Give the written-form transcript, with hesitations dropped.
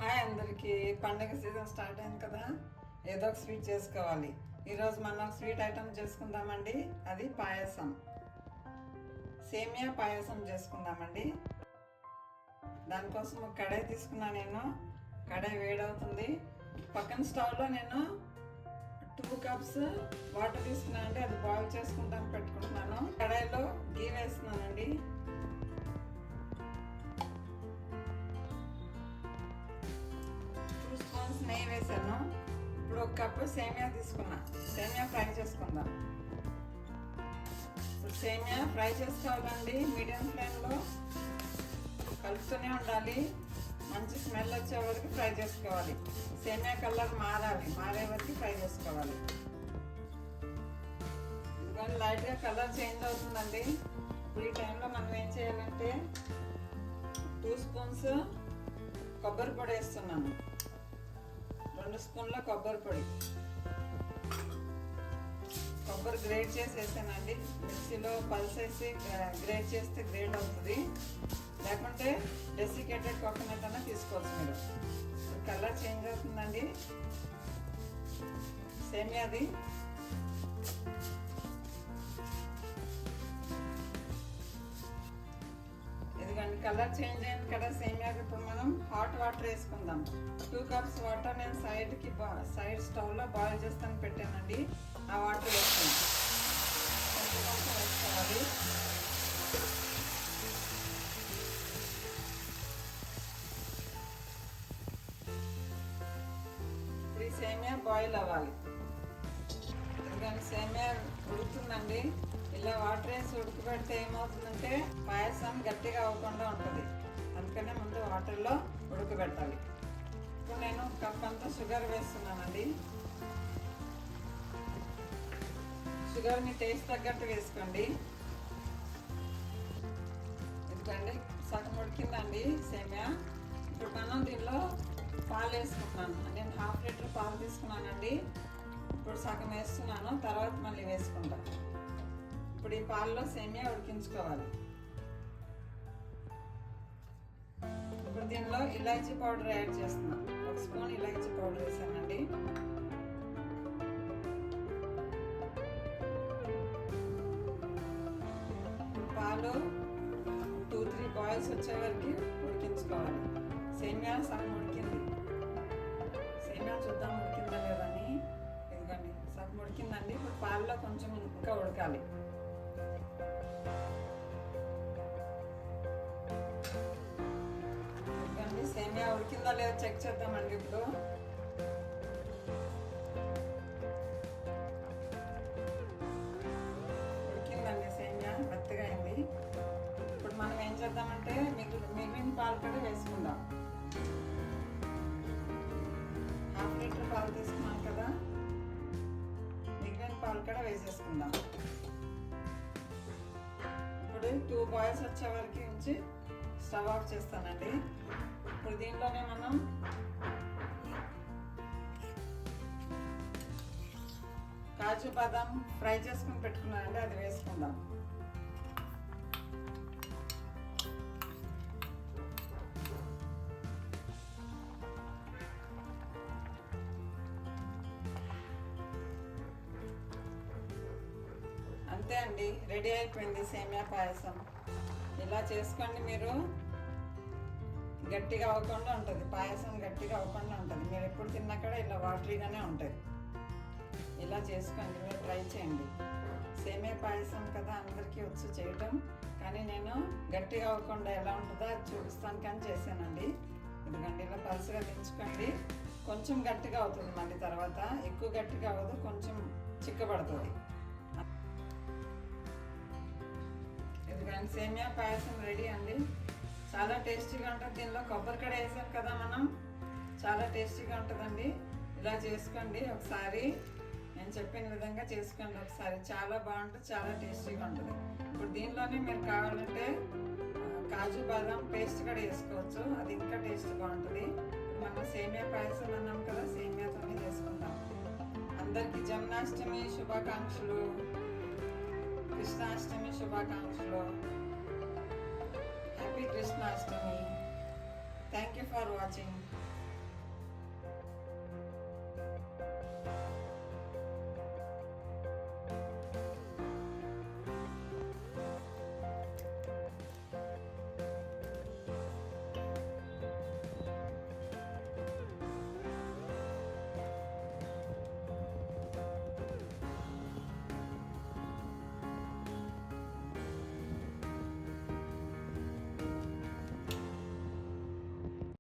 Hi అందరికీ. పండగ season start అయింది కదా, ఏదో ఒక స్వీట్ చేసుకోవాలి. ఈరోజు మనం స్వీట్ ఐటమ్ చేసుకుందామండి. అది పాయసం, సేమియా పాయసం చేసుకుందామండి. దానికోసం ఒక కడాయి తీసుకున్నా నేను. కడాయి వేడవుతుంది. పక్కన స్టవ్లో నేను 2 కప్స్ వాటర్ తీసుకున్నాను అండి. అది బాయిల్ చేసుకుంటాను పెట్టుకుంటున్నాను. కడాయిలో గీ వేస్తున్నానండి. 2 స్పూన్స్ నెయ్యి వేసాను. ఇప్పుడు 1 కప్పు సేమియా తీసుకున్నా. సేమియా ఫ్రై చేసుకుందాం. ఇప్పుడు సేమియా ఫ్రై చేసుకోవాలండి. మీడియం ఫ్లేమ్లో కలుపుతూనే ఉండాలి. మంచి స్మెల్ వచ్చే వరకు ఫ్రై చేసుకోవాలి. సేమియా కలర్ మారే వరకు ఫ్రై చేసుకోవాలి. ఇదిగోండి, లైట్గా కలర్ చేంజ్ అవుతుందండి. ఇప్పుడు ఈ టైంలో మనం ఏం చేయాలంటే 2 స్పూన్స్ కొబ్బరి పొడి వేస్తున్నాను. 2 స్పూన్ల కొబ్బరి పొడి. కొబ్బరి గ్రేట్ చేసి వేసానండి. మిక్సీలో పల్సేసి గ్రేట్ చేస్తే గ్రేట్ అవుతుంది. లేకుంటే డెసికేటెడ్ కోకోనట్ అన్న తీసుకోవచ్చు మీరు. కలర్ చేంజ్ అవుతుందండి సేమియాది. ఇదిగోండి, కలర్ చేంజ్ అయింది కదా సేమియాకి. ఇప్పుడు మనం హాట్ వాటర్ వేసుకుందాం. 2 కప్స్ వాటర్ నేను సైడ్ స్టవ్లో బాయిల్ చేస్తాను పెట్టానండి. ఆ వాటర్ వేసుకున్నాం. కొంచెం కొంచెం వేసుకోవాలి. ఇప్పుడు ఈ సేమియా బాయిల్ అవ్వాలి. ఎందుకంటే సేమియా ఉడుకుతుందండి. ఇలా వాటర్ వేసి ఉడకబెడితే ఏమవుతుందంటే పాయసం గట్టిగా అవ్వకుండా ఉంటుంది. అందుకనే ముందు వాటర్లో ఉడకబెట్టాలి. ఇప్పుడు నేను 1 కప్ అంతా షుగర్ వేస్తున్నానండి. షుగర్ మీ టేస్ట్ తగ్గట్టు వేసుకోండి. ఎందుకంటే సగం ఉడికిందండి సేమియా. ఇప్పుడు మనం దీనిలో పాలు వేసుకుంటున్నాను. నేను 1/2 లీటర్ పాలు తీసుకున్నానండి. ఇప్పుడు సగం వేస్తున్నాను, తర్వాత మళ్ళీ వేసుకుంటాను. ఇప్పుడు ఈ పాలలో సేమియా ఉడికించుకోవాలి. ఇప్పుడు దీనిలో ఇలాచీ పౌడర్ యాడ్ చేస్తున్నాను. 1 స్పూన్ ఇలాచీ పౌడర్ వేసానండి. పాలు 2-3 బాయిల్స్ వచ్చే వరకు ఉడికించుకోవాలి. సేమియా సగం ఉడికింది. సేమియా చూద్దాం ఉడికిందా లేదని. ఇదిగోండి, సగం ఉడికిందండి. ఇప్పుడు పాలలో కొంచెం ఇంకా ఉడకాలి. సేమియా ఉడికిందా లేదా చెక్ చేద్దామండి. ఇప్పుడు ఉడికిందండి, సేమియా మెత్తగా అయింది. ఇప్పుడు మనం ఏం చేద్దామంటే మిగిలిన పాలు కూడా వేసుకుందాం. 1/2 లీటర్ పాలు తీసుకున్నాం కదా, మిగిలిన పాలు కూడా వేసేసుకుందాం. ఇప్పుడు 2 బాయిల్స్ వచ్చే వరకు ఉంచి స్టవ్ ఆఫ్ చేస్తానండి. ఇప్పుడు దీంట్లోనే మనం కాజు బాదం ఫ్రై చేసుకుని పెట్టుకున్నానండి, అది వేసుకుందాం. అంతే అండి, రెడీ అయిపోయింది సేమియా పాయసం. ఇలా చేసుకోండి మీరు. గట్టిగా అవ్వకుండా ఉంటుంది పాయసం, గట్టిగా అవ్వకుండా ఉంటుంది. మీరు ఎప్పుడు తిన్నా కూడా ఇలా వాటరీగానే ఉంటుంది. ఇలా చేసుకోండి, మీరు ట్రై చేయండి. సేమియా పాయసం కదా, అందరికీ వచ్చు చేయటం. కానీ నేను గట్టిగా అవ్వకుండా ఎలా ఉంటుందో అది చూపిస్తాను కానీ చేశానండి. ఎందుకంటే ఇలా పలుసుగా దించుకోండి. కొంచెం గట్టిగా అవుతుంది, మళ్ళీ తర్వాత ఎక్కువ గట్టిగా అవ్వదు, కొంచెం చిక్కబడుతుంది. ఎందుకంటే సేమియా పాయసం రెడీ అండి. చాలా టేస్టీగా ఉంటుంది. దీనిలో కొబ్బరి కూడా వేసాం కదా మనం, చాలా టేస్టీగా ఉంటుందండి. ఇలా చేసుకోండి ఒకసారి. నేను చెప్పిన విధంగా చేసుకోండి ఒకసారి. చాలా బాగుంటుంది, చాలా టేస్టీగా ఉంటుంది. ఇప్పుడు దీనిలోనే మీరు కావాలంటే కాజు బాదం పేస్ట్ కూడా వేసుకోవచ్చు, అది ఇంకా టేస్ట్ బాగుంటుంది. మనం సేమియా పాయసం అన్నాం కదా, సేమియాతోనే చేసుకుంటాం. అందరికీ జన్మాష్టమి శుభాకాంక్షలు, కృష్ణాష్టమి శుభాకాంక్షలు. Happy Krishnaastami. Thank you for watching.